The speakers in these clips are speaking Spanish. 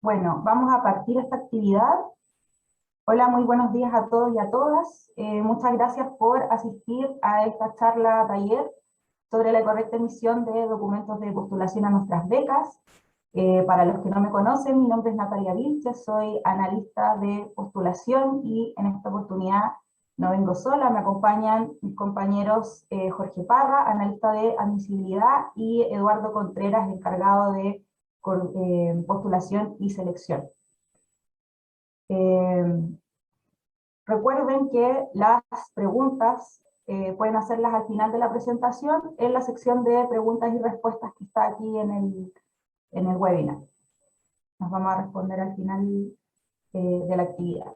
Bueno, vamos a partir esta actividad. Hola, muy buenos días a todos y a todas. Muchas gracias por asistir a esta charla taller sobre la correcta emisión de documentos de postulación a nuestras becas. Para los que no me conocen, mi nombre es Natalia Vilches, soy analista de postulación y en esta oportunidad no vengo sola, me acompañan mis compañeros Jorge Parra, analista de admisibilidad, y Eduardo Contreras, encargado de postulación y selección. Recuerden que las preguntas pueden hacerlas al final de la presentación en la sección de preguntas y respuestas que está aquí en el webinar. Nos vamos a responder al final de la actividad.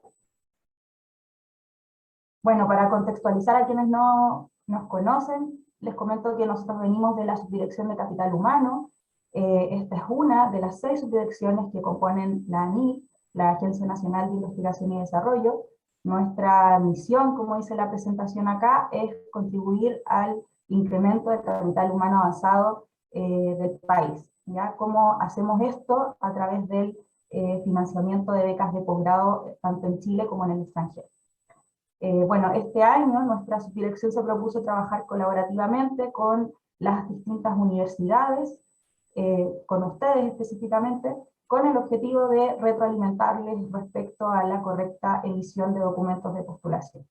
Bueno, para contextualizar a quienes no nos conocen, les comento que nosotros venimos de la Subdirección de Capital Humano. Esta es una de las 6 subdirecciones que componen la ANID, la Agencia Nacional de Investigación y Desarrollo. Nuestra misión, como dice la presentación acá, es contribuir al incremento del capital humano avanzado del país. ¿Ya? ¿Cómo hacemos esto? A través del financiamiento de becas de posgrado, tanto en Chile como en el extranjero. Bueno, este año nuestra subdirección se propuso trabajar colaborativamente con las distintas universidades, con ustedes específicamente, con el objetivo de retroalimentarles respecto a la correcta emisión de documentos de postulación.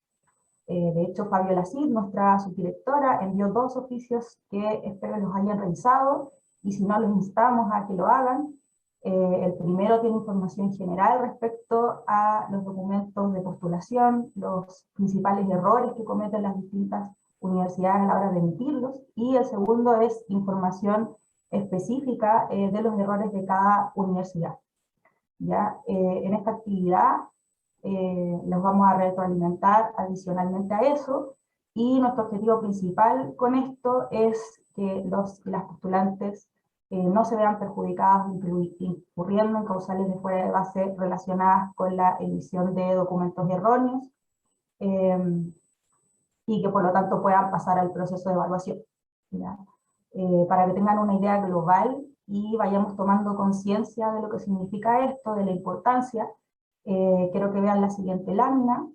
De hecho, Fabiola Cid, nuestra subdirectora, envió 2 oficios que espero los hayan revisado, y si no, los instamos a que lo hagan. El primero tiene información general respecto a los documentos de postulación, los principales errores que cometen las distintas universidades a la hora de emitirlos, y el segundo es información específica de los errores de cada universidad. ¿Ya? En esta actividad los vamos a retroalimentar adicionalmente a eso, y nuestro objetivo principal con esto es que las postulantes no se vean perjudicadas incurriendo en causales de fuera de base relacionadas con la emisión de documentos erróneos, y que por lo tanto puedan pasar al proceso de evaluación. ¿Ya? Para que tengan una idea global y vayamos tomando conciencia de lo que significa esto, de la importancia, quiero que vean la siguiente lámina.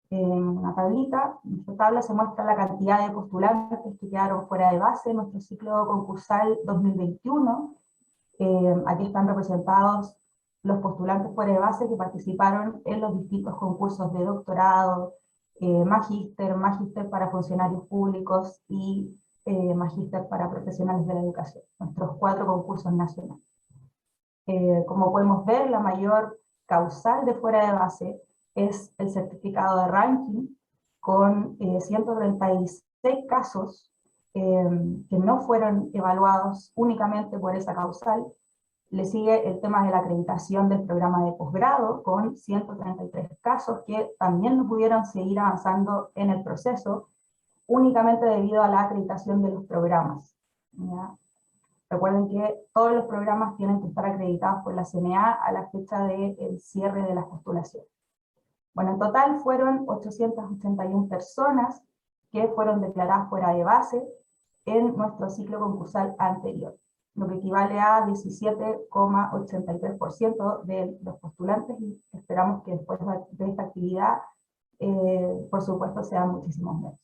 En una tablita, en esta tabla se muestra la cantidad de postulantes que quedaron fuera de base en nuestro ciclo concursal 2021. Aquí están representados los postulantes fuera de base que participaron en los distintos concursos de doctorado, magíster para funcionarios públicos y magíster para profesionales de la educación, nuestros 4 concursos nacionales. Como podemos ver, la mayor causal de fuera de base es el certificado de ranking, con 136 casos que no fueron evaluados únicamente por esa causal. Le sigue el tema de la acreditación del programa de posgrado, con 133 casos que también no pudieron seguir avanzando en el proceso, únicamente debido a la acreditación de los programas. ¿Ya? Recuerden que todos los programas tienen que estar acreditados por la CNA a la fecha del cierre de las postulaciones. Bueno, en total fueron 881 personas que fueron declaradas fuera de base en nuestro ciclo concursal anterior, lo que equivale a 17,83% de los postulantes, y esperamos que después de esta actividad, por supuesto, sean muchísimos menos.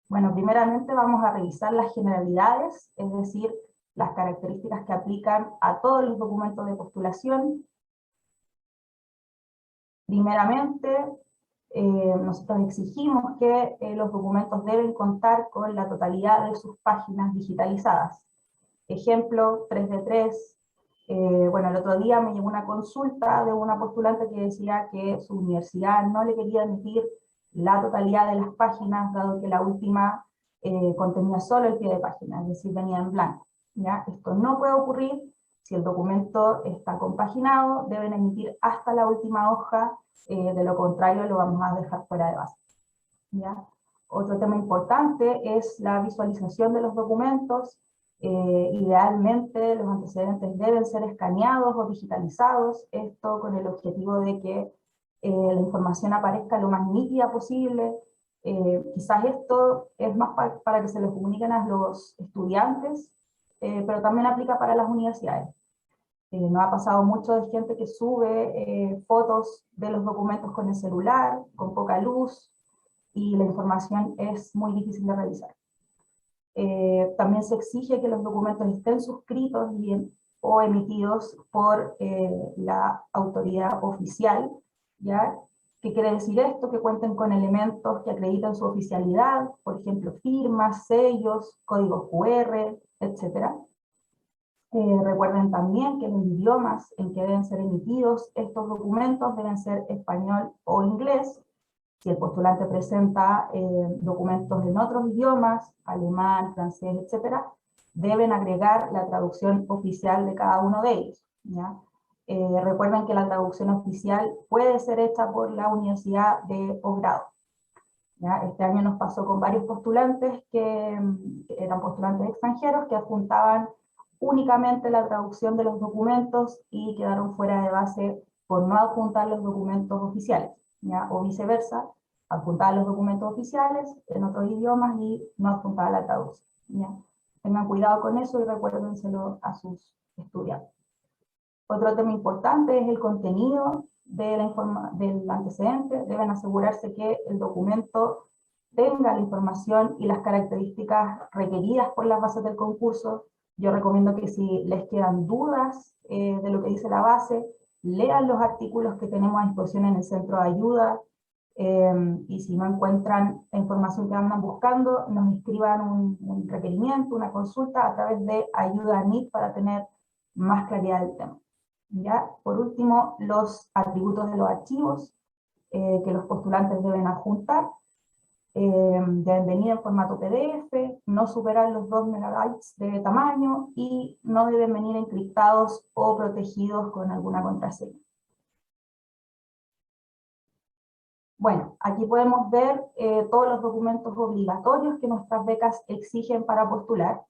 Bueno, primeramente vamos a revisar las generalidades, es decir, las características que aplican a todos los documentos de postulación. Primeramente, nosotros exigimos que los documentos deben contar con la totalidad de sus páginas digitalizadas. Ejemplo, 3 de 3. Bueno, el otro día me llegó una consulta de una postulante que decía que su universidad no le quería emitir la totalidad de las páginas, dado que la última contenía solo el pie de página, es decir, venía en blanco. ¿Ya? Esto no puede ocurrir. Si el documento está compaginado, deben emitir hasta la última hoja, de lo contrario lo vamos a dejar fuera de base. ¿Ya? Otro tema importante es la visualización de los documentos. Idealmente los antecedentes deben ser escaneados o digitalizados, esto con el objetivo de que la información aparezca lo más nítida posible. Quizás esto es más para que se lo comuniquen a los estudiantes, pero también aplica para las universidades. Nos ha pasado mucho de gente que sube fotos de los documentos con el celular, con poca luz, y la información es muy difícil de revisar. También se exige que los documentos estén suscritos o emitidos por la autoridad oficial, ¿ya? ¿Qué quiere decir esto? Que cuenten con elementos que acrediten su oficialidad, por ejemplo, firmas, sellos, códigos QR, etc. Recuerden también que los idiomas en que deben ser emitidos estos documentos deben ser español o inglés. Si el postulante presenta documentos en otros idiomas, alemán, francés, etc., deben agregar la traducción oficial de cada uno de ellos, ¿ya? Recuerden que la traducción oficial puede ser hecha por la universidad de posgrado, ¿ya? Este año nos pasó con varios postulantes que eran postulantes extranjeros que adjuntaban únicamente la traducción de los documentos y quedaron fuera de base por no adjuntar los documentos oficiales, ¿ya? O viceversa, adjuntaban los documentos oficiales en otros idiomas y no adjuntaban la traducción, ¿ya? Tengan cuidado con eso y recuérdenselo a sus estudiantes. Otro tema importante es el contenido del antecedente. Deben asegurarse que el documento tenga la información y las características requeridas por las bases del concurso. Yo recomiendo que si les quedan dudas de lo que dice la base, lean los artículos que tenemos a disposición en el centro de ayuda, y si no encuentran la información que andan buscando, nos escriban un requerimiento, una consulta a través de Ayuda NIT para tener más claridad del tema. ¿Ya? Por último, los atributos de los archivos que los postulantes deben adjuntar. Deben venir en formato PDF, no superar los 2 megabytes de tamaño y no deben venir encriptados o protegidos con alguna contraseña. Bueno, aquí podemos ver todos los documentos obligatorios que nuestras becas exigen para postular.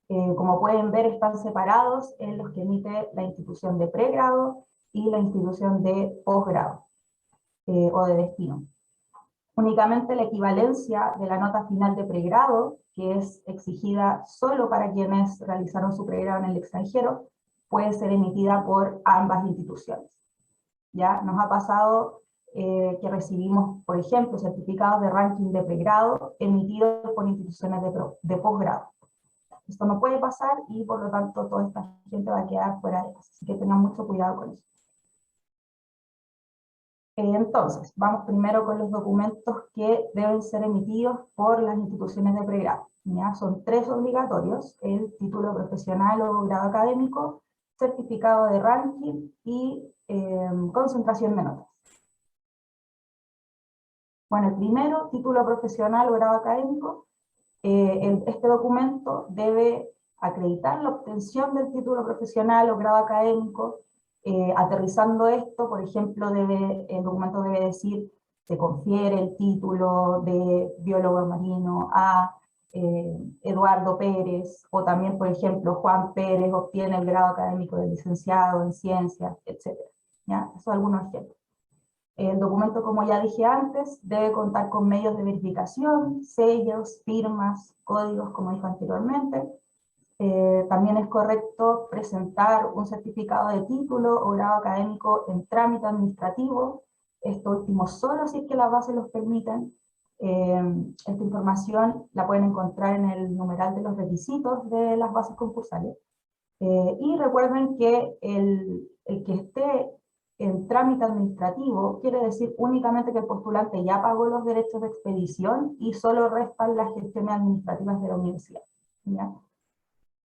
Como pueden ver, están separados en los que emite la institución de pregrado y la institución de posgrado o de destino. Únicamente la equivalencia de la nota final de pregrado, que es exigida solo para quienes realizaron su pregrado en el extranjero, puede ser emitida por ambas instituciones. Ya nos ha pasado que recibimos, por ejemplo, certificados de ranking de pregrado emitidos por instituciones de posgrado. Esto no puede pasar y por lo tanto toda esta gente va a quedar fuera de casa, así que tengan mucho cuidado con eso. Entonces, vamos primero con los documentos que deben ser emitidos por las instituciones de pregrado. ¿Ya? Son 3 obligatorios: el título profesional o grado académico, certificado de ranking y concentración de notas. Bueno, el primero, título profesional o grado académico, este documento debe acreditar la obtención del título profesional o grado académico. Aterrizando esto, por ejemplo, el documento debe decir: se confiere el título de biólogo marino a Eduardo Pérez, o también, por ejemplo, Juan Pérez obtiene el grado académico de licenciado en ciencias, etc. ¿Ya? Eso es algunos ejemplos. El documento, como ya dije antes, debe contar con medios de verificación, sellos, firmas, códigos, como dije anteriormente. También es correcto presentar un certificado de título o grado académico en trámite administrativo, esto último solo si es que las bases los permiten. Esta información la pueden encontrar en el numeral de los requisitos de las bases concursales. Y recuerden que el que esté en trámite administrativo quiere decir únicamente que el postulante ya pagó los derechos de expedición y solo restan las gestiones administrativas de la universidad, ¿ya?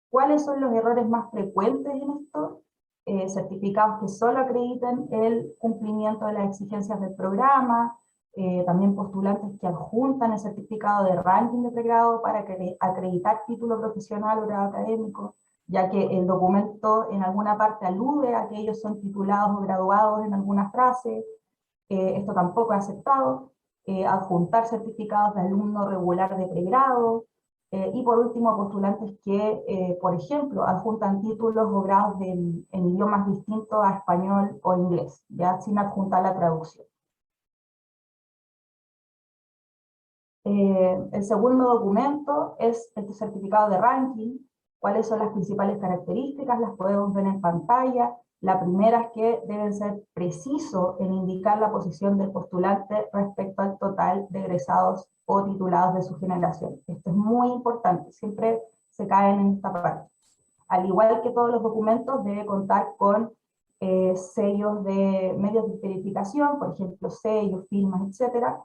¿Cuáles son los errores más frecuentes en esto? Certificados que solo acrediten el cumplimiento de las exigencias del programa, también postulantes que adjuntan el certificado de ranking de pregrado para acreditar título profesional o grado académico, ya que el documento en alguna parte alude a que ellos son titulados o graduados en alguna frase. Esto tampoco es aceptado. Adjuntar certificados de alumno regular de pregrado, y por último, postulantes que, por ejemplo, adjuntan títulos o grados en idiomas distintos a español o inglés, ya sin adjuntar la traducción. El segundo documento es el certificado de ranking. ¿Cuáles son las principales características? Las podemos ver en pantalla. La primera es que deben ser precisos en indicar la posición del postulante respecto al total de egresados o titulados de su generación. Esto es muy importante, siempre se caen en esta parte. Al igual que todos los documentos, debe contar con sellos de medios de verificación, por ejemplo, sellos, firmas, etc.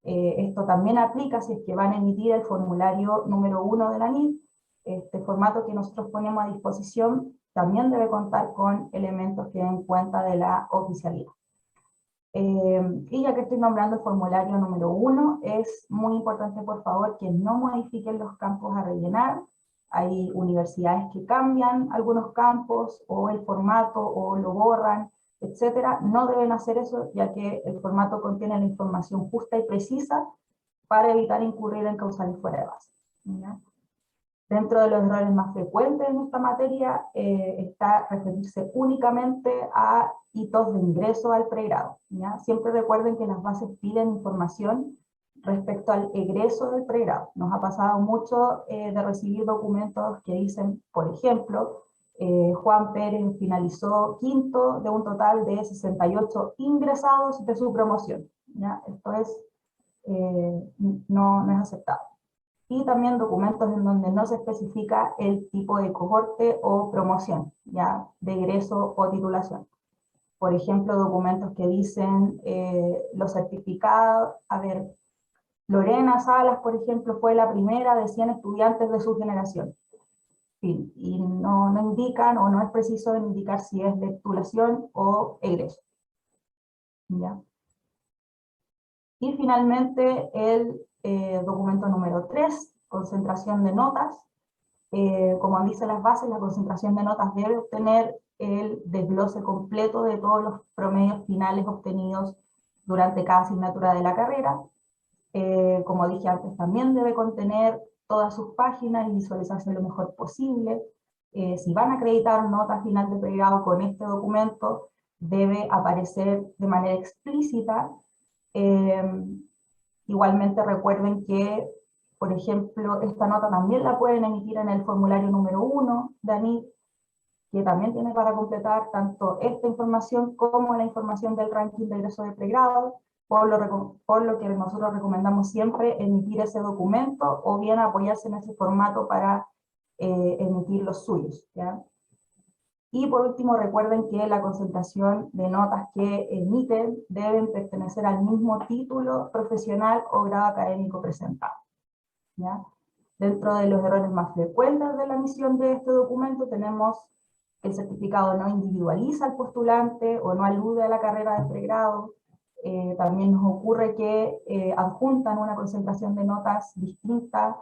Esto también aplica si es que van a emitir el formulario número 1 de la NIF. Este formato que nosotros ponemos a disposición también debe contar con elementos que den cuenta de la oficialidad. Y ya que estoy nombrando el formulario número 1, es muy importante, por favor, que no modifiquen los campos a rellenar. Hay universidades que cambian algunos campos, o el formato, o lo borran, etcétera. No deben hacer eso, ya que el formato contiene la información justa y precisa para evitar incurrir en causales fuera de base, ¿ya? Dentro de los errores más frecuentes en esta materia está referirse únicamente a hitos de ingreso al pregrado, ¿ya? Siempre recuerden que las bases piden información respecto al egreso del pregrado. Nos ha pasado mucho de recibir documentos que dicen, por ejemplo, Juan Pérez finalizó quinto de un total de 68 ingresados de su promoción, ¿ya? Esto es, no es aceptable. Y también documentos en donde no se especifica el tipo de cohorte o promoción, ya, de egreso o titulación. Por ejemplo, documentos que dicen los certificados, a ver, Lorena Salas, por ejemplo, fue la primera de 100 estudiantes de su generación. Y no indican, o no es preciso indicar si es de titulación o egreso, ¿ya? Y finalmente el documento número 3, concentración de notas. Como dicen las bases, la concentración de notas debe obtener el desglose completo de todos los promedios finales obtenidos durante cada asignatura de la carrera. Como dije antes, también debe contener todas sus páginas y visualizarse lo mejor posible. Si van a acreditar nota final de pregrado con este documento, debe aparecer de manera explícita. Igualmente recuerden que, por ejemplo, esta nota también la pueden emitir en el formulario número 1 de ANIF, que también tiene para completar tanto esta información como la información del ranking de egreso de pregrado, por lo que nosotros recomendamos siempre emitir ese documento o bien apoyarse en ese formato para emitir los suyos, ¿ya? Y por último, recuerden que la concentración de notas que emiten deben pertenecer al mismo título profesional o grado académico presentado, ¿ya? Dentro de los errores más frecuentes de la emisión de este documento tenemos que el certificado no individualiza al postulante o no alude a la carrera de pregrado. También nos ocurre que adjuntan una concentración de notas distinta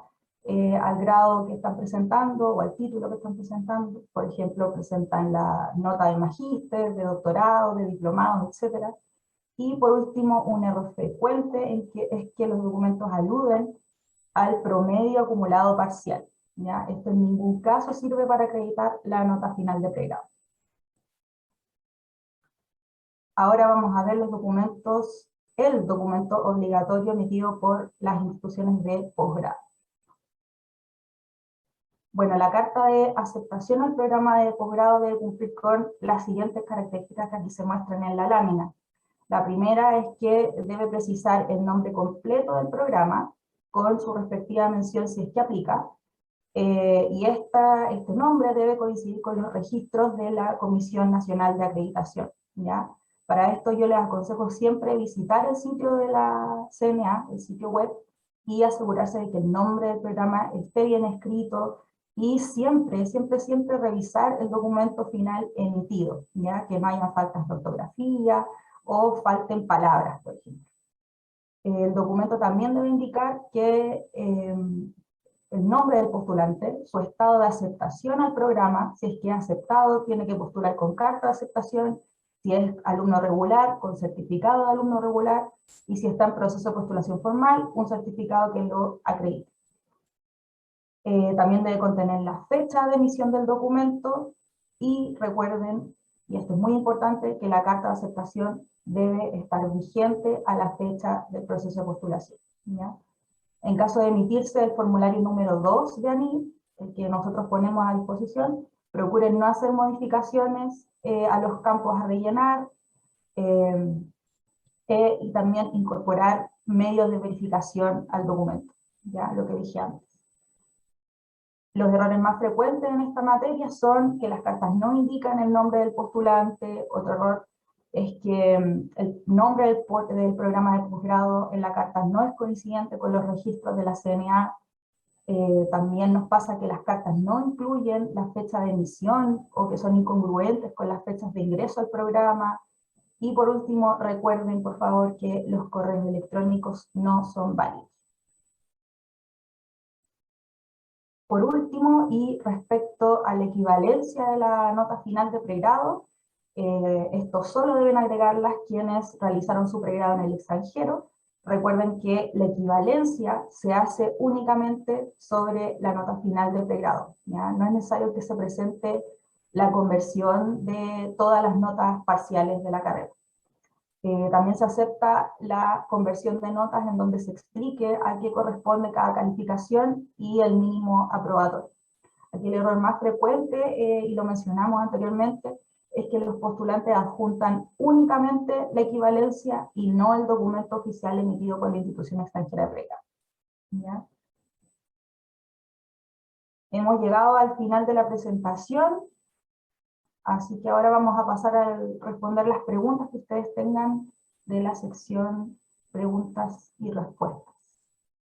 al grado que están presentando o al título que están presentando. Por ejemplo, presentan la nota de magíster, de doctorado, de diplomados, etc. Y por último, un error frecuente es que los documentos aluden al promedio acumulado parcial, ¿ya? Esto en ningún caso sirve para acreditar la nota final de pregrado. Ahora vamos a ver los documentos, el documento obligatorio emitido por las instituciones de posgrado. Bueno, la carta de aceptación al programa de posgrado debe cumplir con las siguientes características que aquí se muestran en la lámina. La primera es que debe precisar el nombre completo del programa, con su respectiva mención si es que aplica, y este nombre debe coincidir con los registros de la Comisión Nacional de Acreditación, ¿ya? Para esto yo les aconsejo siempre visitar el sitio de la CNA, el sitio web, y asegurarse de que el nombre del programa esté bien escrito, y siempre revisar el documento final emitido, ¿ya? Que no haya faltas de ortografía o falten palabras, por ejemplo. El documento también debe indicar que el nombre del postulante, su estado de aceptación al programa, si es que ha aceptado, tiene que postular con carta de aceptación, si es alumno regular, con certificado de alumno regular, y si está en proceso de postulación formal, un certificado que lo acredite. También debe contener la fecha de emisión del documento, y recuerden, y esto es muy importante, que la carta de aceptación debe estar vigente a la fecha del proceso de postulación, ¿ya? En caso de emitirse el formulario número 2 de ANIF, el que nosotros ponemos a disposición, procuren no hacer modificaciones a los campos a rellenar, y también incorporar medios de verificación al documento, ya lo que dije antes. Los errores más frecuentes en esta materia son que las cartas no indican el nombre del postulante. Otro error es que el nombre del programa de posgrado en la carta no es coincidente con los registros de la CNA. También nos pasa que las cartas no incluyen la fecha de emisión o que son incongruentes con las fechas de ingreso al programa. Y por último, recuerden por favor que los correos electrónicos no son válidos. Por último, y respecto a la equivalencia de la nota final de pregrado, esto solo deben agregarlas quienes realizaron su pregrado en el extranjero. Recuerden que la equivalencia se hace únicamente sobre la nota final de pregrado, ¿ya? No es necesario que se presente la conversión de todas las notas parciales de la carrera. También se acepta la conversión de notas en donde se explique a qué corresponde cada calificación y el mínimo aprobatorio. Aquí el error más frecuente, y lo mencionamos anteriormente, es que los postulantes adjuntan únicamente la equivalencia y no el documento oficial emitido por la institución extranjera de pregrado. ¿Ya? Hemos llegado al final de la presentación, así que ahora vamos a pasar a responder las preguntas que ustedes tengan de la sección preguntas y respuestas.